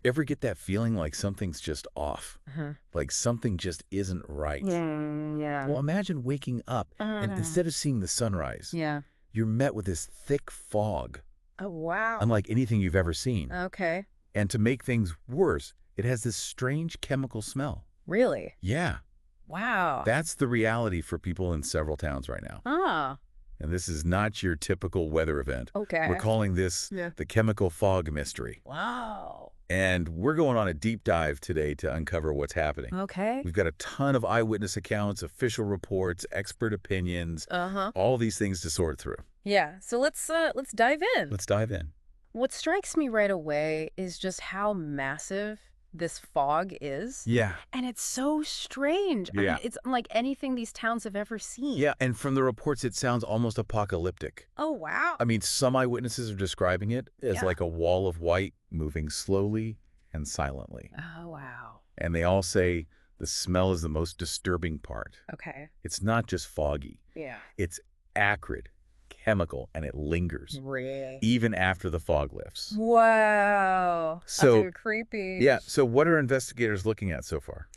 Ever get that feeling like something's just off? Uh-huh. Like something just isn't right? Yeah. Well, imagine waking up and instead of seeing the sunrise, Yeah. you're met with this thick fog, Oh, wow. unlike anything you've ever seen. Okay. And to make things worse, it has this strange chemical smell. Really? Yeah, Wow. that's the reality for people in several towns right now. Ah, And this is not your typical weather event. okay. We're calling this the chemical fog mystery. Wow. And we're going on a deep dive today to uncover what's happening. Okay. We've got a ton of eyewitness accounts, official reports, expert opinions, Uh-huh. all these things to sort through. Yeah. So let's dive in. Let's dive in. What strikes me right away is just how massive this fog is. Yeah. And it's so strange. I mean, Yeah. it's unlike anything these towns have ever seen. Yeah, and from the reports, it sounds almost apocalyptic. Oh, wow. I mean, some eyewitnesses are describing it as Yeah. like a wall of white moving slowly and silently. Oh, wow. And they all say the smell is the most disturbing part. Okay. It's not just foggy. Yeah. It's acrid, chemical, and it lingers Really? even after the fog lifts. Wow. So, That's creepy. yeah, so what are investigators looking at so far?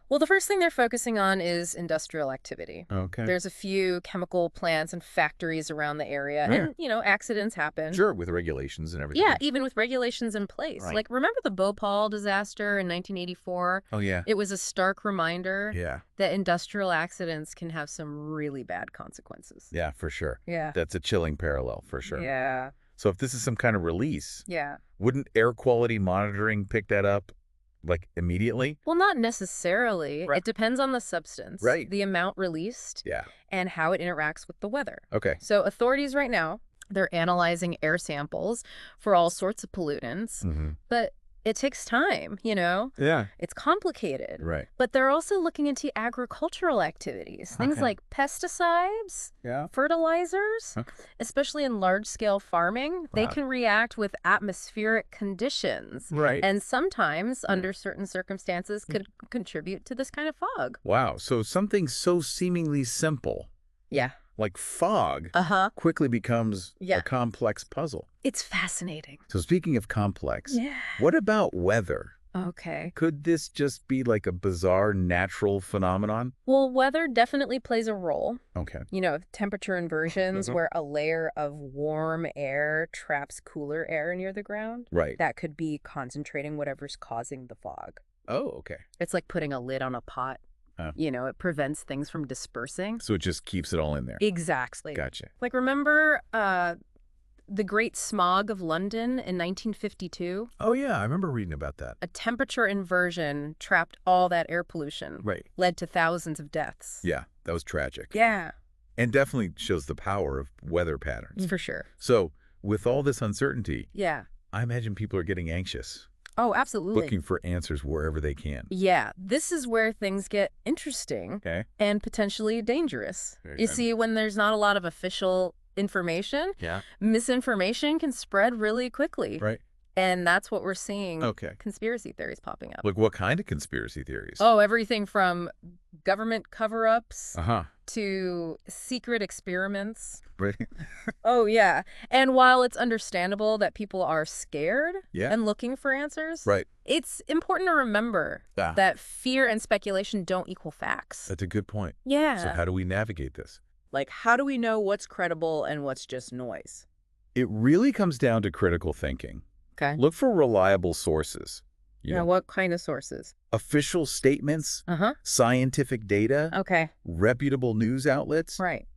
Well, the first thing they're focusing on is industrial activity. Okay. There's a few chemical plants and factories around the area, Yeah. and, accidents happen. Sure, with regulations and everything. Yeah, even with regulations in place. Right. Like, remember the Bhopal disaster in 1984? Oh, yeah. It was a stark reminder Yeah. that industrial accidents can have some really bad consequences. Yeah, for sure. Yeah. That's a chilling parallel, for sure. Yeah. So if this is some kind of release, Yeah. wouldn't air quality monitoring pick that up, like, immediately? Well, not necessarily. Right. It depends on the substance, Right. the amount released, Yeah. and how it interacts with the weather. Okay. So authorities right now, they're analyzing air samples for all sorts of pollutants, Mm-hmm. but it takes time, Yeah. It's complicated. Right. But they're also looking into agricultural activities, things Okay. like pesticides, Yeah. fertilizers, Okay. especially in large-scale farming. They Wow. can react with atmospheric conditions. Right. And sometimes, under certain circumstances, could contribute to this kind of fog. Wow. So something so seemingly simple, Yeah. like fog, Uh-huh. quickly becomes Yeah. a complex puzzle. It's fascinating. So speaking of complex, Yeah. what about weather? Okay. Could this just be like a bizarre natural phenomenon? Well, weather definitely plays a role. Okay. Temperature inversions Mhm. where a layer of warm air traps cooler air near the ground. Right. That could be concentrating whatever's causing the fog. Oh, okay. It's like putting a lid on a pot. Oh. It prevents things from dispersing. So it just keeps it all in there. Exactly. Gotcha. Like, remember the Great Smog of London in 1952? Oh, yeah. I remember reading about that. A temperature inversion trapped all that air pollution. Right. Led to thousands of deaths. Yeah. That was tragic. Yeah, And definitely shows the power of weather patterns. for sure. So with all this uncertainty, Yeah. I imagine people are getting anxious, Oh, absolutely. looking for answers wherever they can. Yeah, this is where things get interesting Okay. and potentially dangerous. Very You good. see, when there's not a lot of official information, Yeah. misinformation can spread really quickly. Right. And that's what we're seeing. Okay. Conspiracy theories popping up. Like what kind of conspiracy theories? Oh, everything from government cover-ups Uh-huh. to secret experiments. Right. Oh, yeah. And while it's understandable that people are scared Yeah. and looking for answers, Right. it's important to remember Yeah. that fear and speculation don't equal facts. That's a good point. Yeah. So how do we navigate this? Like, how do we know what's credible and what's just noise? It really comes down to critical thinking. Okay. Look for reliable sources. You know, what kind of sources? official statements, Uh-huh. scientific data, Okay. reputable news outlets, Right.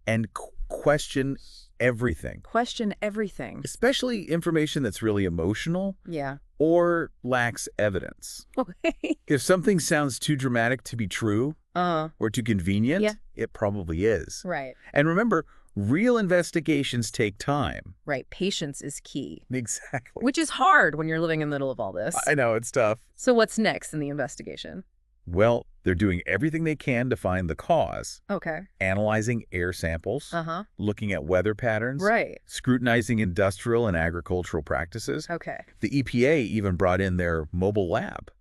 and question everything, Question everything. especially information that's really emotional Yeah. or lacks evidence. Okay. If something sounds too dramatic to be true or too convenient, Yeah. it probably is. Right. And remember, real investigations take time. Right. Patience is key. Exactly. Which is hard when you're living in the middle of all this. I know, it's tough. So what's next in the investigation? Well, they're doing everything they can to find the cause, Okay. analyzing air samples, Uh-huh. looking at weather patterns, Right. scrutinizing industrial and agricultural practices. Okay. The EPA even brought in their mobile lab.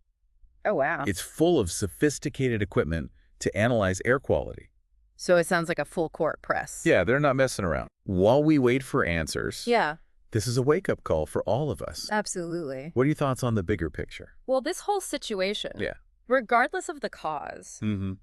Oh, wow. It's full of sophisticated equipment to analyze air quality. So it sounds like a full court press. Yeah, they're not messing around. While we wait for answers, Yeah. This is a wake-up call for all of us. Absolutely. What are your thoughts on the bigger picture? Well, this whole situation, Yeah. regardless of the cause, Mm-hmm.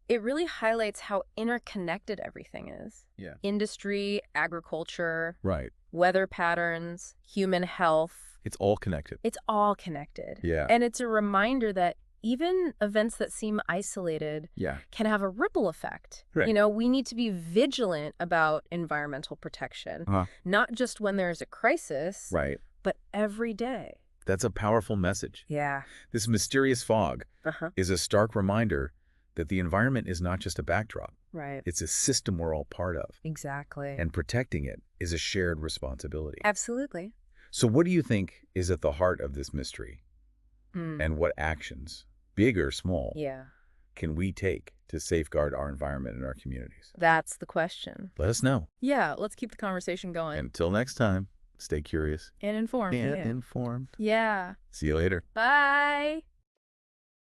it really highlights how interconnected everything is. Yeah. Industry, agriculture, Right. weather patterns, human health. It's all connected. It's all connected. Yeah. And it's a reminder that even events that seem isolated Yeah. can have a ripple effect. Right. You know, we need to be vigilant about environmental protection, Uh-huh. not just when there's a crisis, Right. but every day. That's a powerful message. Yeah. This mysterious fog Uh-huh. is a stark reminder that the environment is not just a backdrop. Right. It's a system we're all part of. Exactly. And protecting it is a shared responsibility. Absolutely. So what do you think is at the heart of this mystery? And what actions, big or small, Yeah. can we take to safeguard our environment and our communities? That's the question. Let us know. Yeah, let's keep the conversation going. Until next time, stay curious And informed. and Yeah. informed. Yeah. See you later. Bye.